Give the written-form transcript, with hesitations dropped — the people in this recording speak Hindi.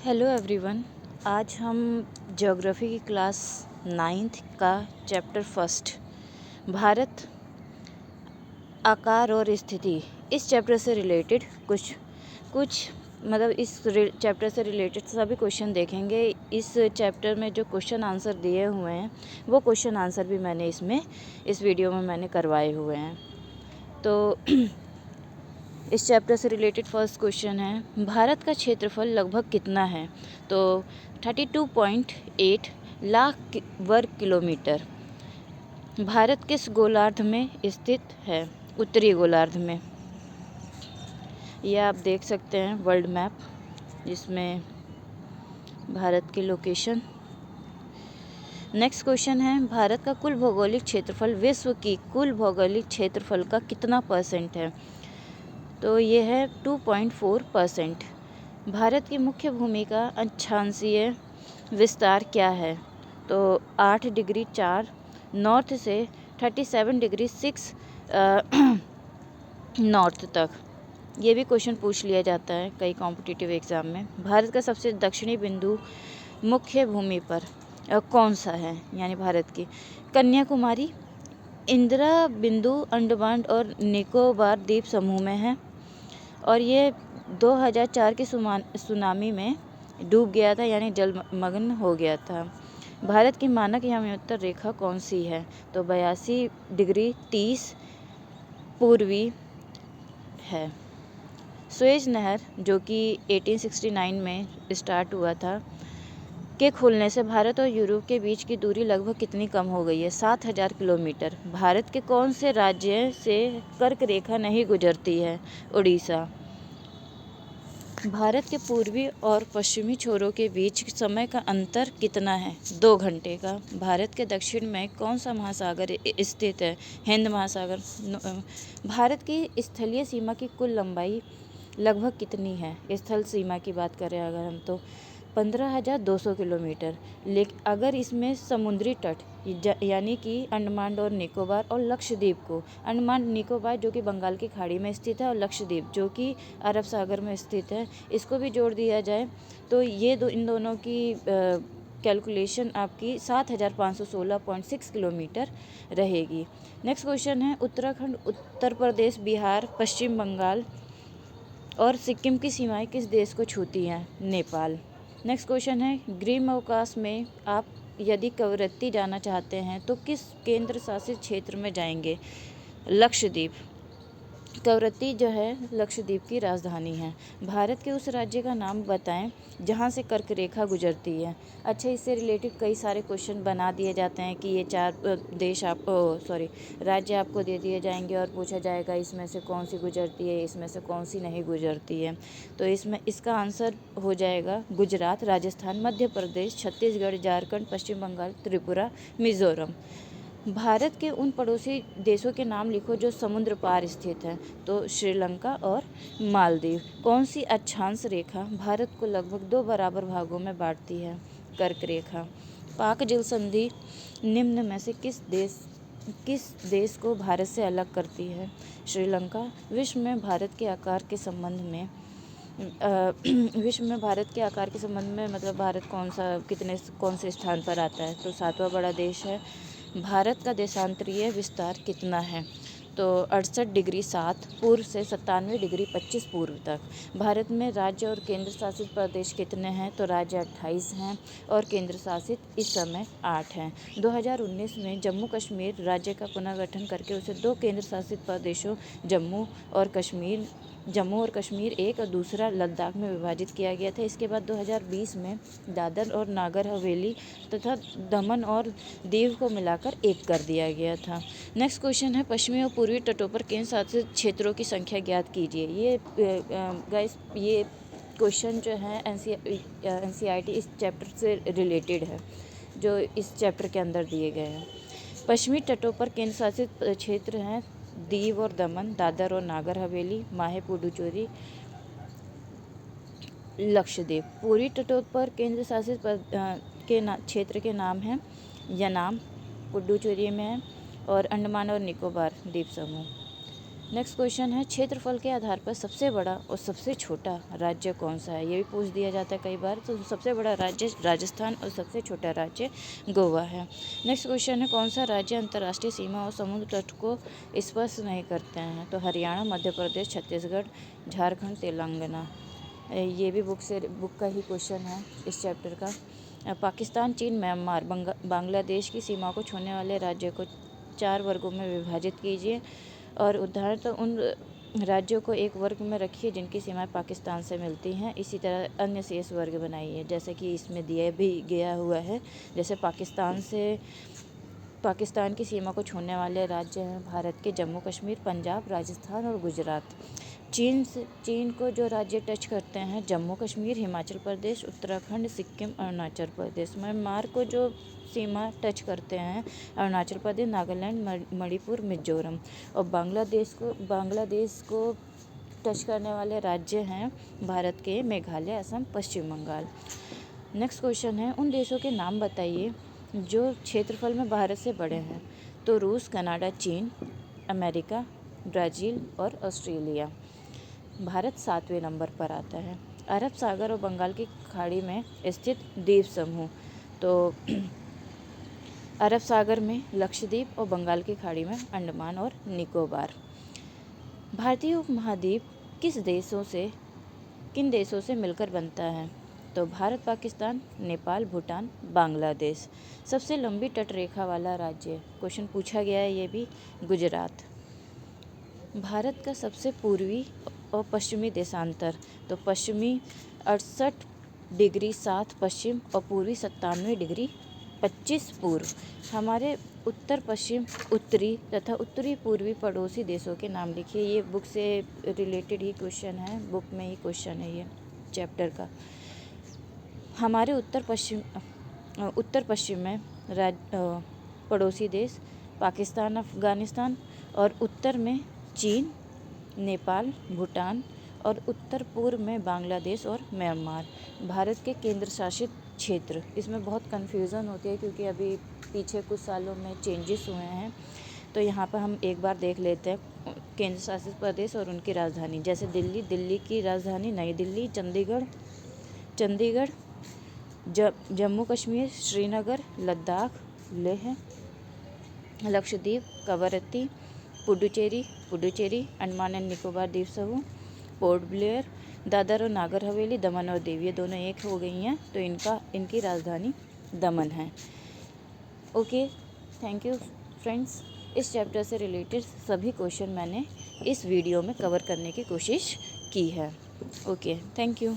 Hello everyone. आज हम ज्योग्राफी की क्लास 9th का चैप्टर फर्स्ट भारत आकार और स्थिति, इस चैप्टर से रिलेटेड कुछ मतलब इस चैप्टर से रिलेटेड सभी क्वेश्चन देखेंगे। इस चैप्टर में जो क्वेश्चन आंसर दिए हुए हैं वो क्वेश्चन आंसर भी मैंने इस वीडियो में मैंने करवाए हुए हैं। तो इस चैप्टर से रिलेटेड फर्स्ट क्वेश्चन है, भारत का क्षेत्रफल लगभग कितना है? तो 32.8 लाख वर्ग किलोमीटर। भारत किस गोलार्ध में स्थित है? उत्तरी गोलार्ध में। यह आप देख सकते हैं वर्ल्ड मैप, जिसमें भारत की लोकेशन। नेक्स्ट क्वेश्चन है, भारत का कुल भौगोलिक क्षेत्रफल विश्व की कुल भौगोलिक क्षेत्रफल का कितना % है? तो ये है 2.4%। भारत की मुख्य भूमि का अक्षांशीय विस्तार क्या है? तो 8 डिग्री 4 नॉर्थ से 37 डिग्री 6 नॉर्थ तक। ये भी क्वेश्चन पूछ लिया जाता है कई कॉम्पिटिटिव एग्ज़ाम में। भारत का सबसे दक्षिणी बिंदु मुख्य भूमि पर कौन सा है? यानी भारत की कन्याकुमारी, इंदिरा बिंदु अंडमान और निकोबार द्वीप समूह में है, और ये 2004 की सुनामी में डूब गया था, यानी जलमग्न हो गया था। भारत की मानक हिमालय रेखा कौन सी है? तो 82 डिग्री 30 पूर्वी है। सुएज नहर, जो कि 1869 में स्टार्ट हुआ था, के खुलने से भारत और यूरोप के बीच की दूरी लगभग कितनी कम हो गई है? 7000 किलोमीटर। भारत के कौन से राज्य से कर्क रेखा नहीं गुजरती है? उड़ीसा। भारत के पूर्वी और पश्चिमी छोरों के बीच समय का अंतर कितना है? 2 घंटे का। भारत के दक्षिण में कौन सा महासागर स्थित है? हिंद महासागर। भारत की स्थलीय सीमा की कुल लंबाई लगभग कितनी है? स्थल सीमा की बात करें अगर हम, तो 15,200 किलोमीटर। लेकिन अगर इसमें समुद्री तट यानी कि अंडमान और निकोबार और लक्षद्वीप को, अंडमान निकोबार जो कि बंगाल की खाड़ी में स्थित है और लक्षद्वीप जो कि अरब सागर में स्थित है, इसको भी जोड़ दिया जाए तो ये इन दोनों की कैलकुलेशन आपकी 7,516.6 किलोमीटर रहेगी। नेक्स्ट क्वेश्चन है, उत्तराखंड, उत्तर प्रदेश, बिहार, पश्चिम बंगाल और सिक्किम की सीमाएं किस देश को छूती हैं? नेपाल। नेक्स्ट क्वेश्चन है, ग्रीष्म अवकाश में आप यदि कवरत्ती जाना चाहते हैं तो किस केंद्र शासित क्षेत्र में जाएंगे? लक्षद्वीप। कवरत्ती जो है लक्षद्वीप की राजधानी है। भारत के उस राज्य का नाम बताएं जहां से कर्क रेखा गुजरती है। अच्छा, इससे रिलेटेड कई सारे क्वेश्चन बना दिए जाते हैं कि ये 4 राज्य आपको दे दिए जाएंगे और पूछा जाएगा इसमें से कौन सी गुजरती है, इसमें से कौन सी नहीं गुजरती है। तो इसमें इसका आंसर हो जाएगा गुजरात, राजस्थान, मध्य प्रदेश, छत्तीसगढ़, झारखंड, पश्चिम बंगाल, त्रिपुरा, मिजोरम। भारत के उन पड़ोसी देशों के नाम लिखो जो समुद्र पार स्थित हैं। तो श्रीलंका और मालदीव। कौन सी अक्षांश रेखा भारत को लगभग 2 बराबर भागों में बांटती है? कर्क रेखा। पाक जल संधि निम्न में से किस देश को भारत से अलग करती है? श्रीलंका। विश्व में भारत के आकार के संबंध में मतलब भारत कौन से स्थान पर आता है? तो 7वां बड़ा देश है। भारत का देशांतरीय विस्तार कितना है? तो 68 डिग्री 7 पूर्व से 97 डिग्री 25 पूर्व तक। भारत में राज्य और केंद्र शासित प्रदेश कितने हैं? तो राज्य 28 हैं और केंद्र शासित इस समय 8 हैं। 2019 में जम्मू कश्मीर राज्य का पुनर्गठन करके उसे 2 केंद्र शासित प्रदेशों जम्मू और कश्मीर एक और दूसरा लद्दाख में विभाजित किया गया था। इसके बाद 2020 में दादर और नागर हवेली तथा दमन और दीव को मिलाकर एक कर दिया गया था। नेक्स्ट क्वेश्चन है, पश्चिमी और पूर्वी तटों पर केंद्र शासित क्षेत्रों की संख्या ज्ञात कीजिए। ये क्वेश्चन जो है NCERT इस चैप्टर से रिलेटेड है, जो इस चैप्टर के अंदर दिए गए हैं। पश्चिमी तटों पर केंद्र शासित क्षेत्र हैं दीव और दमन, दादर और नागर हवेली, माहे पुडुचेरी, लक्षद्वीप। पूर्वी तटों पर केंद्र शासित क्षेत्र के नाम हैं यनाम, पुडुचेरी में है, और अंडमान और निकोबार द्वीप समूह। नेक्स्ट क्वेश्चन है, क्षेत्रफल के आधार पर सबसे बड़ा और सबसे छोटा राज्य कौन सा है? ये भी पूछ दिया जाता है कई बार। तो सबसे बड़ा राज्य राजस्थान और सबसे छोटा राज्य गोवा है। नेक्स्ट क्वेश्चन है, कौन सा राज्य अंतर्राष्ट्रीय सीमा और समुद्र तट को स्पर्श नहीं करते हैं? तो हरियाणा, मध्य प्रदेश, छत्तीसगढ़, झारखंड, तेलंगाना। ये भी बुक का ही क्वेश्चन है इस चैप्टर का। पाकिस्तान, चीन, म्यांमार, बांग्लादेश की सीमा को छूने वाले राज्य को 4 वर्गों में विभाजित कीजिए और उदाहरण तो उन राज्यों को एक वर्ग में रखिए जिनकी सीमाएं पाकिस्तान से मिलती हैं। इसी तरह अन्य शेष वर्ग बनाइए, जैसे कि इसमें दिया भी गया हुआ है। जैसे पाकिस्तान की सीमा को छूने वाले राज्य हैं भारत के जम्मू कश्मीर, पंजाब, राजस्थान और गुजरात। चीन को जो राज्य टच करते हैं जम्मू कश्मीर, हिमाचल प्रदेश, उत्तराखंड, सिक्किम, अरुणाचल प्रदेश। म्यांमार को जो सीमा टच करते हैं अरुणाचल प्रदेश, नागालैंड, मणिपुर, मिजोरम। और बांग्लादेश को टच करने वाले राज्य हैं भारत के मेघालय, असम, पश्चिम बंगाल। नेक्स्ट क्वेश्चन है, उन देशों के नाम बताइए जो क्षेत्रफल में भारत से बड़े हैं? तो रूस, कनाडा, चीन, अमेरिका, ब्राज़ील और ऑस्ट्रेलिया। भारत 7वें नंबर पर आता है। अरब सागर और बंगाल की खाड़ी में स्थित द्वीप समूह। तो अरब सागर में लक्षद्वीप और बंगाल की खाड़ी में अंडमान और निकोबार। भारतीय उपमहाद्वीप किन देशों से मिलकर बनता है? तो भारत, पाकिस्तान, नेपाल, भूटान, बांग्लादेश। सबसे लंबी तटरेखा वाला राज्य, क्वेश्चन पूछा गया है ये भी, गुजरात। भारत का सबसे पूर्वी और पश्चिमी देशांतर। तो पश्चिमी 68 डिग्री 7 पश्चिम और पूर्वी 97 डिग्री 25 पूर्व। हमारे उत्तर पश्चिम, उत्तरी तथा उत्तरी पूर्वी पड़ोसी देशों के नाम लिखिए। ये बुक से रिलेटेड ही क्वेश्चन है, बुक में ही क्वेश्चन है ये चैप्टर का। हमारे उत्तर पश्चिम में पड़ोसी देश पाकिस्तान, अफगानिस्तान, और उत्तर में चीन, नेपाल, भूटान, और उत्तर पूर्व में बांग्लादेश और म्यांमार। भारत के केंद्र शासित क्षेत्र, इसमें बहुत कन्फ्यूज़न होती है क्योंकि अभी पीछे कुछ सालों में चेंजेस हुए हैं। तो यहाँ पर हम एक बार देख लेते हैं केंद्र शासित प्रदेश और उनकी राजधानी। जैसे दिल्ली की राजधानी नई दिल्ली, चंडीगढ़, जम्मू कश्मीर, श्रीनगर, लद्दाख, लेह, लक्षद्वीप, कवरत्ती, पुडुचेरी, अंडमान एंड निकोबार द्वीप समूह, पोर्ट ब्लेयर, दादर और नागर हवेली, दमन और दीव। ये दोनों एक हो गई हैं, तो इनकी राजधानी दमन है। Okay, thank you friends. इस चैप्टर से रिलेटेड सभी क्वेश्चन मैंने इस वीडियो में कवर करने की कोशिश की है। Okay, thank you.